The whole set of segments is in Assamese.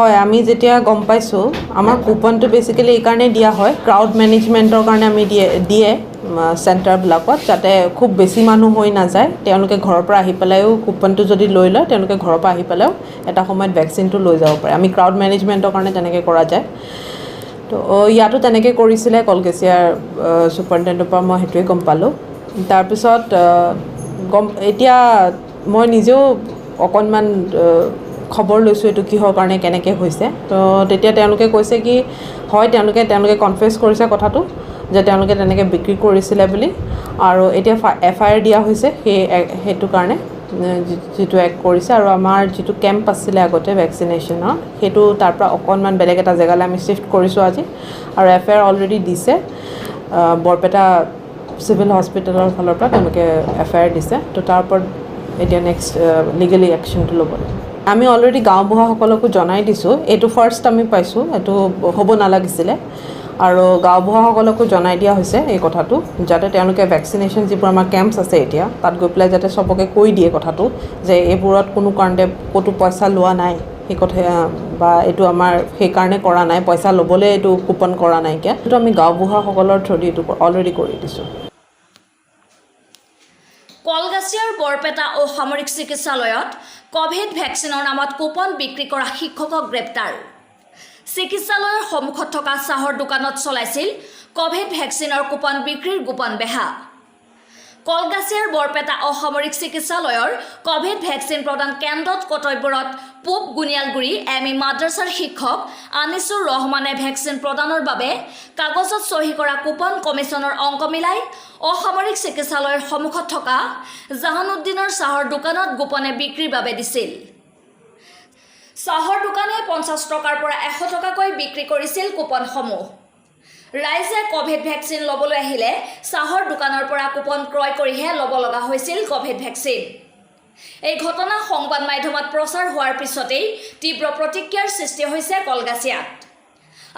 হয় আমি যেতিয়া গম পাইছোঁ আমাৰ কুপনটো বেসিক্যালি এই কাৰণে দিয়া হয় ক্ৰাউড মেনেজমেন্টৰ কাৰণে আমি দিয়ে চেণ্টাৰবিলাকত যাতে খুব বেছি মানুহ হৈ নাযায় তেওঁলোকে ঘৰৰ পৰা আহি পেলাইও কুপনটো যদি লৈ লয় তেওঁলোকে ঘৰৰ পৰা আহি পেলাইও এটা সময়ত ভ্যাকচিনটো লৈ যাব পাৰে আমি ক্ৰাউড মেনেজমেন্টৰ কাৰণে তেনেকৈ কৰা যায় তো ইয়াতো তেনেকৈ কৰিছিলে কলগেছিয়াৰ সুপাৰিনটেণ্ডেণ্টৰ পৰা মই সেইটোৱে গম পালোঁ তাৰপিছত এতিয়া মই নিজেও অকণমান খবৰ লৈছোঁ এইটো কিহৰ কাৰণে কেনেকৈ হৈছে তো তেতিয়া তেওঁলোকে কৈছে কি হয় তেওঁলোকে কনফেছ কৰিছে কথাটো যে তেওঁলোকে তেনেকৈ বিক্ৰী কৰিছিলে বুলি আৰু এতিয়া FIR দিয়া হৈছে সেইটো কাৰণে যিটো এক কৰিছে আৰু আমাৰ যিটো কেম্প আছিলে আগতে ভ্যাকচিনেশ্যনৰ সেইটো তাৰ পৰা অকণমান বেলেগ এটা জেগালৈ আমি শিফ্ট কৰিছোঁ আজি আৰু FIR অলৰেডি দিছে বৰপেটা চিভিল হস্পিটেলৰ ফালৰ পৰা তেওঁলোকে FIR দিছে তো তাৰ ওপৰত এতিয়া নেক্সট লিগেলি একশ্যনটো ল'ব লাগিব আমি অলৰেডি গাঁওবুঢ়াসকলকো জনাই দিছোঁ এইটো ফাৰ্ষ্ট আমি পাইছোঁ এইটো হ'ব নালাগিছিলে আৰু গাঁওবুঢ়াসকলকো জনাই দিয়া হৈছে এই কথাটো যাতে তেওঁলোকে ভ্যাকচিনেশ্যন যিবোৰ আমাৰ কেম্পছ আছে এতিয়া তাত গৈ পেলাই যাতে সবকে কৈ দিয়ে কথাটো যে এইবোৰত কোনো কাৰণতে ক'তো পইচা লোৱা নাই সেই কথা বা এইটো আমাৰ সেইকাৰণে কৰা নাই পইচা ল'বলৈ এইটো কুপন কৰা নাইকিয়া এইটো আমি গাঁওবুঢ়াসকলৰ থ্ৰুদি এইটো অলৰেডি কৰি দিছোঁ কলগাছিয়াৰ বৰপেটা অসামৰিক চিকিৎসালয়ত কোভিড ভ্যাকচিনৰ নামত কুপন বিক্ৰী কৰা শিক্ষকক গ্ৰেপ্তাৰ চিকিৎসালয়ৰ সন্মুখত থকা চাহৰ দোকানত চলাইছিল কোভিড ভ্যাকচিনৰ কুপন বিক্ৰীৰ গোপন বেহা কলগাছিয়াৰ বৰপেটা অসামৰিক চিকিৎসালয়ৰ কোভিড ভ্যাকচিন প্ৰদান কেন্দ্ৰত কৰ্তব্যৰত পূব গুনিয়ালগুৰি ME মাদ্ৰাছাৰ শিক্ষক আনিছুৰ ৰহমানে ভ্যাকচিন প্ৰদানৰ বাবে কাগজত সহি কৰা কুপন কমিছনৰ অংক মিলাই অসামৰিক চিকিৎসালয়ৰ সন্মুখত থকা জাহানুদ্দিনৰ চাহৰ দোকানত গোপনে বিক্ৰীৰ বাবে দিছিল চাহৰ দোকানে 50 টকাৰ পৰা 100 টকাকৈ বিক্ৰী কৰিছিল কুপনসমূহ ৰাইজে কোভিড ভ্যাকচিন ল'বলৈ আহিলে চাহৰ দোকানৰ পৰা কুপন ক্ৰয় কৰিহে ল'ব লগা হৈছিল কোভিড ভ্যাকচিন এই ঘটনা সংবাদ মাধ্যমত প্ৰচাৰ হোৱাৰ পিছতেই তীব্ৰ প্ৰতিক্ৰিয়াৰ সৃষ্টি হৈছে কলগাছিয়াত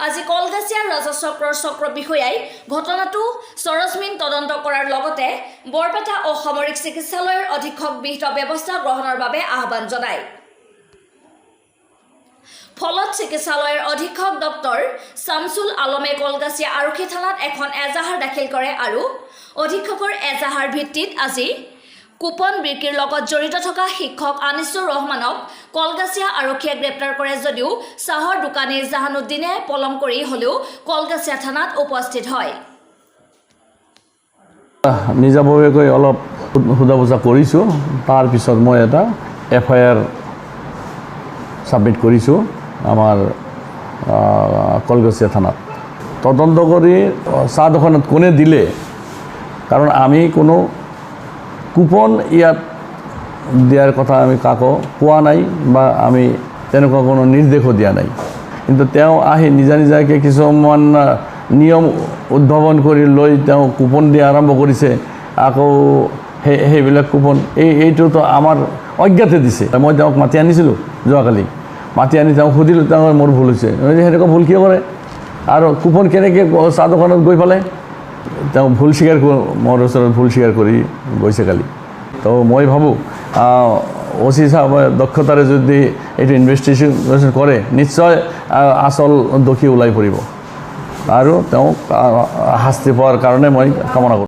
আজি কলগাছিয়াৰ ৰাজচক্ৰৰ চক্ৰ বিষয়াই ঘটনাটো সৰজমিন তদন্ত কৰাৰ লগতে বৰপেটা অসামৰিক চিকিৎসালয়ৰ অধীক্ষক বিহিত ব্যৱস্থা গ্ৰহণৰ বাবে আহ্বান জনায় ফলত চিকিৎসালয়ৰ অধীক্ষক ডক্টৰ শামছুল আলমে কলগাছিয়া আৰক্ষী থানাত এখন এজাহাৰ দাখিল কৰে আৰু অধীক্ষকৰ এজাহাৰ ভিত্তিত আজি কুপন বিক্ৰীৰ লগত জড়িত থকা শিক্ষক আনিছুৰ ৰহমানক কলগাছিয়া আৰক্ষীয়ে গ্ৰেপ্তাৰ কৰে যদিও চাহৰ দোকানী জাহানুদ্দিনে পলম কৰি হলেও কলগাছিয়া থানাত উপস্থিত হয় নিজাববীয়াকৈ অলপ সোধা পোছা কৰিছোঁ তাৰ পিছত মই এটা FIR সাবমিট কৰিছোঁ আমাৰ কলগাছিয়া থানাত তদন্ত কৰি চাহ দোকানত কোনে দিলে কাৰণ আমি কোনো কুপন ইয়াত দিয়াৰ কথা আমি কাকো কোৱা নাই বা আমি তেনেকুৱা কোনো নিৰ্দেশো দিয়া নাই কিন্তু তেওঁ আহি নিজাকৈ কিছুমান নিয়ম উদ্ভাৱন কৰি লৈ তেওঁ কুপন দিয়া আৰম্ভ কৰিছে আকৌ সেইবিলাক কুপন এইটোতো আমাৰ অজ্ঞাতে দিছে মই তেওঁক মাতি আনিছিলোঁ যোৱাকালি মাতি আনি তেওঁক সুধিলোঁ তেওঁ মোৰ ভুল হৈছে সেনেকুৱা ভুল কিয় কৰে আৰু কুপন কেনেকৈ চাহ দোকানত গৈ পেলাই তেওঁ ভুল স্বীকাৰ মোৰ ওচৰত ভুল স্বীকাৰ কৰি গৈছে কালি তো মই ভাবোঁ OC সাহেব দক্ষতাৰে যদি এইটো ইনভেষ্টিগেশ্যন কৰে নিশ্চয় আচল দোষী ওলাই পৰিব আৰু তেওঁক শাস্তি পোৱাৰ কাৰণে মই কামনা কৰোঁ